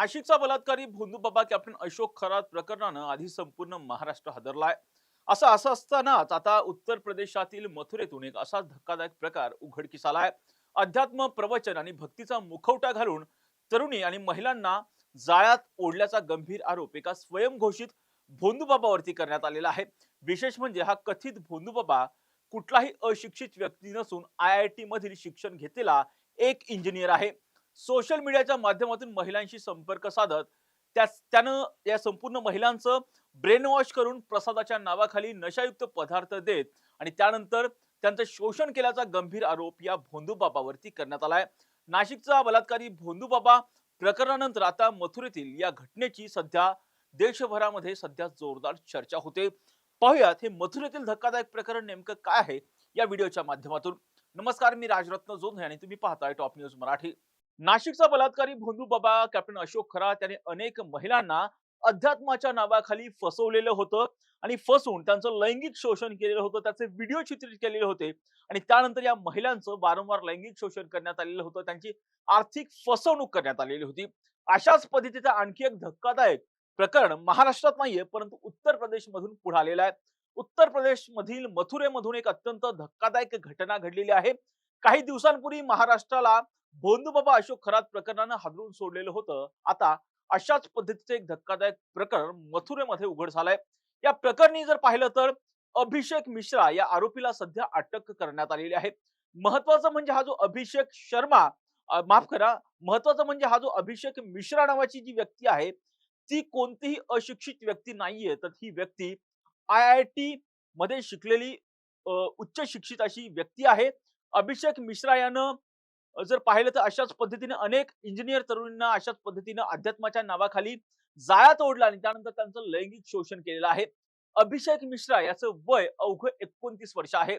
नाशिकचा बलात्कारी भोंदूबाबा कॅप्टन अशोक खरात प्रकरणानं आधी संपूर्ण महाराष्ट्र हादरलाय. असं असतानाच आता उत्तर प्रदेशातील मथुरेतून एक असा धक्कादायक प्रकार उघडकीस आलाय. अध्यात्म, प्रवचन आणि भक्तीचा मुखवटा घालून तरुणी आणि महिलांना जाळ्यात ओढल्याचा गंभीर आरोप एका स्वयंघोषित भोंदूबाबावरती करण्यात आलेला आहे. विशेष म्हणजे हा कथित भोंदूबाबा कुठलाही अशिक्षित व्यक्ती नसून IIT मधील शिक्षण घेतलेला एक इंजिनियर आहे. सोशल मीडियाच्या माध्यमातून महिलांशी संपर्क साधत त्यानं या संपूर्ण महिलांचं ब्रेन वॉश करून प्रसादाच्या नावाखाली नशायुक्त पदार्थ देत आणि त्यानंतर त्यांचं शोषण केल्याचा गंभीर आरोप या भोंदूबाबावरती करण्यात आलाय. नाशिकचा बलात्कारी भोंदूबाबा प्रकरणानंतर आता मथुरेतील या घटनेची सध्या देशभरामध्ये सध्या जोरदार चर्चा होते. पाहुयात हे मथुरेतील धक्कादायक प्रकरण नेमकं काय आहे या व्हिडिओच्या माध्यमातून. नमस्कार, मी राजरत्न जोंधळे आणि तुम्ही पाहताय टॉप न्यूज मराठी. नाशिकचा बलात्कारी भोंदूबाबा कॅप्टन अशोक खरात त्याने अनेक महिलांना अध्यात्माच्या नावाखाली फसवलेलं होतं आणि फसवून त्यांचं लैंगिक शोषण केलेलं होतं. त्याचे व्हिडिओ चित्रित केलेले होते आणि त्यानंतर या महिलांचं वारंवार लैंगिक शोषण करण्यात आलेलं होतं. त्यांची आर्थिक फसवणूक करण्यात आलेली होती. अशाच पद्धतीचं आणखी एक धक्कादायक प्रकरण महाराष्ट्रात नाहीये, परंतु उत्तर प्रदेश मधून पुढे आलेलं आहे. उत्तर प्रदेश मधील मथुरेमधून एक अत्यंत धक्कादायक घटना घडलेली आहे. काही दिवसांपूर्वी महाराष्ट्राला भोंदूबाबा अशोक खरात प्रकरणानं हादरून सोडलेलं होतं. आता अशाच पद्धतीचं एक धक्कादायक प्रकरण मथुरेमध्ये उघड झालंय. या प्रकरणी जर पाहिलं तर अभिषेक मिश्रा या आरोपीला सध्या अटक करण्यात आलेली आहे. महत्वाचं म्हणजे हा जो अभिषेक शर्मा माफ करा, महत्वाचं म्हणजे हा जो अभिषेक मिश्रा नावाची जी व्यक्ती आहे ती कोणतीही अशिक्षित व्यक्ती नाहीये, तर ही व्यक्ती IIT मध्ये शिकलेली उच्च शिक्षित अशी व्यक्ती आहे. अभिषेक मिश्रा यानं जर पाहिलं तर अशाच पद्धतीने अनेक इंजिनियर तरुणींना अशाच पद्धतीने अध्यात्माच्या नावाखाली जाळ्यात ओढलं आणि त्यानंतर त्यांचं लैंगिक शोषण केलेलं आहे. अभिषेक मिश्रा याचं वय अवघं 29 वर्ष आहे.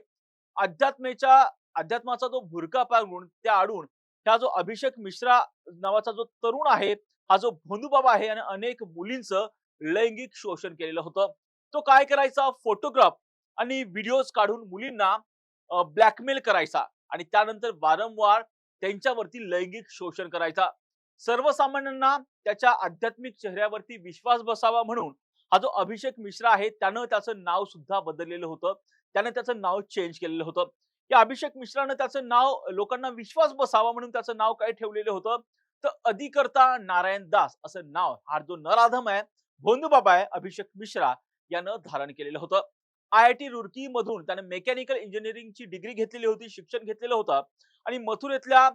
अध्यात्मेच्या अध्यात्माचा जो भुरका पांघरून त्या आडून हा जो अभिषेक मिश्रा नावाचा जो तरुण आहे, हा जो भोंदूबाबा आहे आणि अनेक मुलींचं लैंगिक शोषण केलेलं होतं. तो काय करायचा, फोटोग्राफ आणि व्हिडिओज काढून मुलींना ब्लॅकमेल करायचा आणि त्यानंतर वारंवार त्यांच्यावरती लैंगिक शोषण करायचा. सर्वसामान्यांना त्याच्या आध्यात्मिक चेहऱ्यावरती विश्वास बसावा म्हणून हा जो अभिषेक मिश्रा आहे त्यानं त्याचं नाव सुद्धा बदललेलं होतं. त्यानं त्याचं नाव चेंज केलेलं होतं. या अभिषेक मिश्रानं त्याचं नाव लोकांना विश्वास बसावा म्हणून त्याचं नाव काय ठेवलेलं होतं, तर अधिकर्ता नारायण दास असं नाव हा जो नराधम आहे, भोंदूबाबा आहे अभिषेक मिश्रा यानं धारण केलेलं होतं. IIT रुड़की मधून त्याने मेकॅनिकल इंजिनिअरिंगची डिग्री घेतलेली होती, शिक्षण घेतलेलं होतं आणि मथुरेतल्या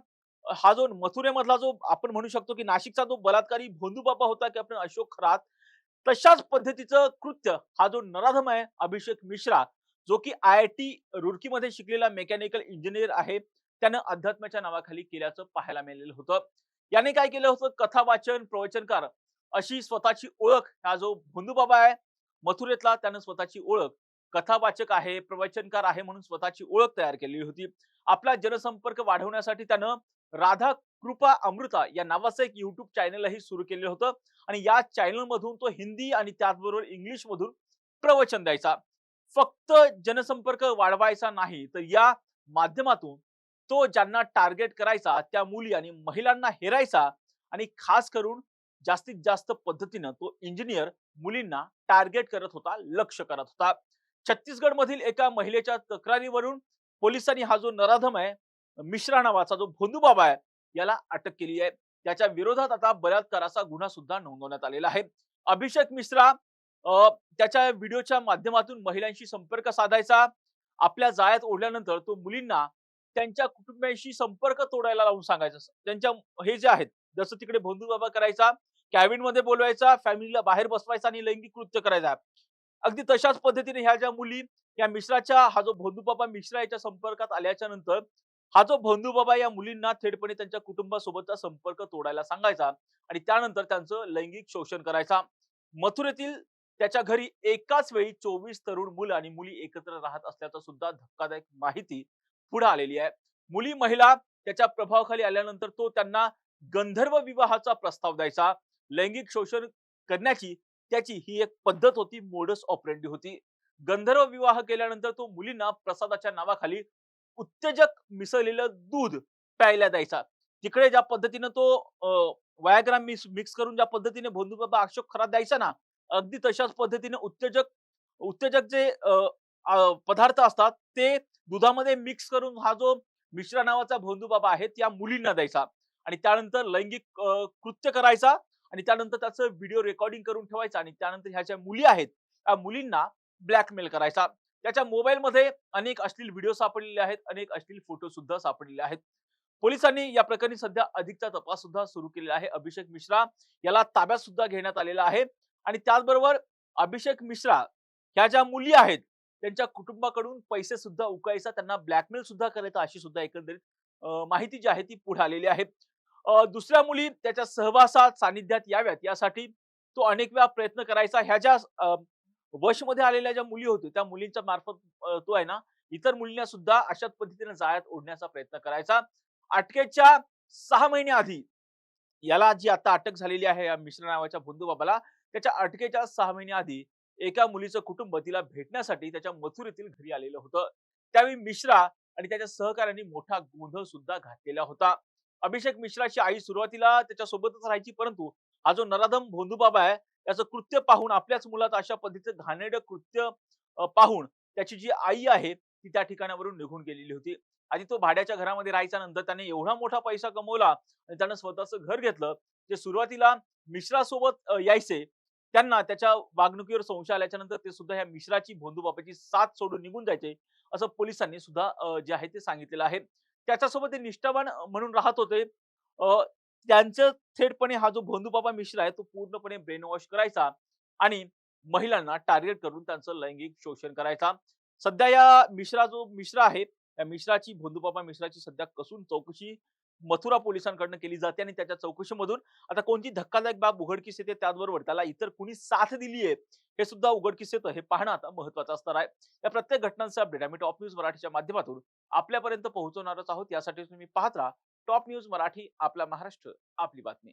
हा जो मथुरेमधला जो आपण म्हणू शकतो की नाशिकचा जो बलात्कारी भोंदूबाबा होता कॅप्टन अशोक खरात, तशाच पद्धतीचं कृत्य हा जो नराधम आहे अभिषेक मिश्रा, जो की IIT रुड़कीमध्ये शिकलेला मेकॅनिकल इंजिनियर आहे, त्यानं अध्यात्माच्या नावाखाली केल्याचं पाहायला मिळालेलं होतं. याने काय केलं होतं, कथा वाचन, प्रवचनकार अशी स्वतःची ओळख हा जो भोंदूबाबा आहे मथुरेतला, त्यानं स्वतःची ओळख कथावाचक आहे, प्रवचनकार आहे म्हणून स्वतःची ओळख तयार केली होती. आपला जनसंपर्क वाढवण्यासाठी त्यानं राधा कृपा अमृता या नावाचं एक युट्यूब चॅनलही सुरू केलेलं होतं आणि या चॅनल मधून तो हिंदी आणि त्याचबरोबर इंग्लिश मधून प्रवचन द्यायचा. फक्त जनसंपर्क वाढवायचा नाही, तर या माध्यमातून तो ज्यांना टार्गेट करायचा त्या मुली आणि महिलांना हेरायचा आणि खास करून जास्तीत जास्त पद्धतीनं तो इंजिनियर मुलींना टार्गेट करत होता, लक्ष करत होता. छत्तीसगड मधील एका महिलेच्या तक्रारीवरून पोलिसांनी हा जो नराधम आहे मिश्रा नावाचा जो भोंदूबाबा आहे याला अटक केली आहे. त्याच्या विरोधात आता बलात्काराचा गुन्हा सुद्धा नोंदवण्यात आलेला आहे. अभिषेक मिश्रा त्याच्या व्हिडिओच्या माध्यमातून महिलांशी संपर्क साधायचा. आपल्या जाळ्यात ओढल्यानंतर तो मुलींना त्यांच्या कुटुंबियांशी संपर्क तोडायला लावून सांगायचा. त्यांच्या हे जे आहेत जसं तिकडे भोंदूबाबा करायचा, कॅबिन मध्ये बोलवायचा, फॅमिलीला बाहेर बसवायचा आणि लैंगिक कृत्य करायचा. अगदी तशाच पद्धतीने ह्या ज्या मुली या मिश्राच्या हा जो भोंदूबाबा मिश्रा याच्या संपर्कात आल्याच्या नंतर हा जो भोंदूबाबा या मुलींना थेटपणे त्यांच्या कुटुंबासोबतचा संपर्क तोडायला सांगायचा आणि त्यानंतर त्यांचं लैंगिक शोषण करायचा. मथुरेतील त्याच्या घरी एकाच वेळी 24 तरुण मुलं आणि मुली एकत्र राहत असल्याचं सुद्धा धक्कादायक माहिती पुढे आलेली आहे. मुली महिला त्याच्या प्रभावाखाली आल्यानंतर तो त्यांना गंधर्व विवाहाचा प्रस्ताव द्यायचा. लैंगिक शोषण करण्याची त्याची ही एक पद्धत होती, मोडस ऑपरेंडी होती. गंधर्व विवाह केल्यानंतर तो मुलींना प्रसादाच्या नावाखाली उत्तेजक मिसळलेलं दूध प्यायला द्यायचा. तिकडे ज्या पद्धतीनं तो वयाग्राम मिक्स करून ज्या पद्धतीने भोंदूबाबा अशोक खरात द्यायचा ना, अगदी तशाच पद्धतीने उत्तेजक उत्तेजक जे पदार्थ असतात ते दुधामध्ये मिक्स करून हा जो मिश्रा नावाचा भोंदूबाबा आहे त्या मुलींना द्यायचा आणि त्यानंतर लैंगिक कृत्य करायचा आणि त्यानंतर त्याचं व्हिडिओ रेकॉर्डिंग करून ठेवायचा आणि त्यानंतर ह्या ज्या मुली आहेत त्या मुलींना ब्लॅकमेल करायचा. त्याच्या मोबाईलमध्ये अनेक अश्लील व्हिडिओ सापडलेले आहेत, अनेक अश्लील फोटो सुद्धा सापडलेले आहेत. पोलिसांनी या प्रकरणी सध्या अधिकचा तपास सुद्धा सुरू केलेला आहे. अभिषेक मिश्रा याला ताब्यात सुद्धा घेण्यात आलेला आहे आणि त्याचबरोबर अभिषेक मिश्रा ह्या ज्या मुली आहेत त्यांच्या कुटुंबाकडून पैसे सुद्धा उकळायचा, त्यांना ब्लॅकमेल सुद्धा करायचा अशी सुद्धा एकंदरीत माहिती जी आहे ती पुढे आलेली आहे. दुसऱ्या मुली त्याच्या सहवासात सानिध्यात याव्यात यासाठी तो अनेक वेळा प्रयत्न करायचा. ह्या ज्या वशमध्ये आलेल्या ज्या मुली होत्या त्या मुलींच्या मार्फत तो आहे ना इतर मुलींना सुद्धा अशाच पद्धतीने जाळ्यात ओढण्याचा प्रयत्न करायचा. अटकेच्या 6 महिने आधी याला जी आता अटक झालेली आहे या मिश्रा नावाच्या भोंदूबाबाला, त्याच्या अटकेच्या 6 महिने आधी एका मुलीचं कुटुंब तिला भेटण्यासाठी त्याच्या मथुरेतील घरी आलेलं होतं. त्यावेळी मिश्रा आणि त्याच्या सहकाऱ्यांनी मोठा गोंधळ सुद्धा घातलेला होता. अभिषेक मिश्राची आई सुरुवातीला त्याच्यासोबतच राहायची, परंतु हा जो नराधम भोंदूबाबा आहे त्याचं कृत्य पाहून आपल्याच मुलात अशा पद्धतीचं घाणेरडं कृत्य पाहून त्याची जी आई आहे ती त्या ठिकाणावरून निघून गेलेली होती. आधी तो भाड्याच्या घरामध्ये राहायचा, नंतर त्याने एवढा मोठा पैसा कमवला आणि त्यानं स्वतःचं घर घेतलं. जे सुरुवातीला मिश्रासोबत यायचे त्यांना त्याच्या वागणुकीवर संशय आल्याच्या नंतर ते सुद्धा ह्या मिश्राची भोंदूबाबाची साथ सोडून निघून जायचे, असं पोलिसांनी सुद्धा जे आहे ते सांगितलेलं आहे. त्याच्यासोबत ते निष्ठावान म्हणून राहत होते. त्यांचं थेटपणे हा जो भोंदूबाबा मिश्रा आहे तो पूर्णपणे ब्रेन वॉश करायचा आणि महिलांना टार्गेट करून त्यांचं लैंगिक शोषण करायचा. सध्या या मिश्रा आहे त्या मिश्राची भोंदूबाबा मिश्राची सध्या कसून चौकशी मथुरा पोलिसांकडून केली जाते आणि त्याच्या चौकशीमधून आता कोणती धक्कादायक बाब उघडकीस येते, त्याचबरोबर त्याला इतर कुणी साथ दिली आहे हे सुद्धा उघडकीस येतं, हे पाहणं आता महत्वाचं असणार आहे. या प्रत्येक घटनांचा अपडेट आम्ही टॉप न्यूज मराठीच्या माध्यमातून आपल्यापर्यंत पोहोचवणारच आहोत. यासाठी तुम्ही पाहत राहा टॉप न्यूज मराठी, आपला महाराष्ट्र आपली बातमी.